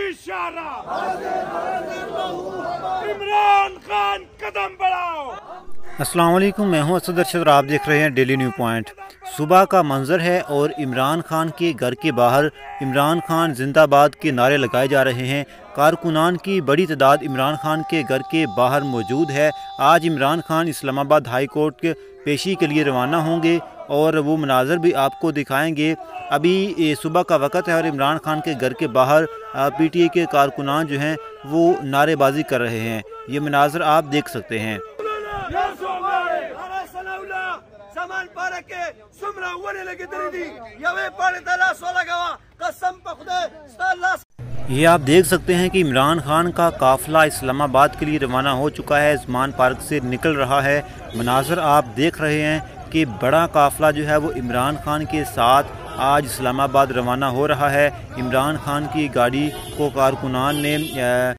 इशारा, इमरान खान कदम बढ़ाओ। अस्सलाम वालेकुम, मैं हूं असद अरशद और आप देख रहे हैं डेली न्यू पॉइंट। सुबह का मंजर है और इमरान खान के घर के बाहर इमरान खान जिंदाबाद के नारे लगाए जा रहे हैं। कारकुनान की बड़ी तादाद इमरान खान के घर के बाहर मौजूद है। आज इमरान खान इस्लामाबाद हाई कोर्ट के पेशी के लिए रवाना होंगे और वो मनाजर भी आपको दिखाएंगे। अभी सुबह का वक़्त है और इमरान खान के घर के बाहर PTI के कारकुनान जो हैं वो नारेबाजी कर रहे हैं। ये मनाजर आप देख सकते हैं। ये आप देख सकते हैं कि इमरान खान का काफिला इस्लामाबाद के लिए रवाना हो चुका है, उस्मान पार्क से निकल रहा है। मनाजर आप देख रहे हैं कि बड़ा काफिला जो है वो इमरान खान के साथ आज इस्लामाबाद रवाना हो रहा है। इमरान खान की गाड़ी को कारकुनान ने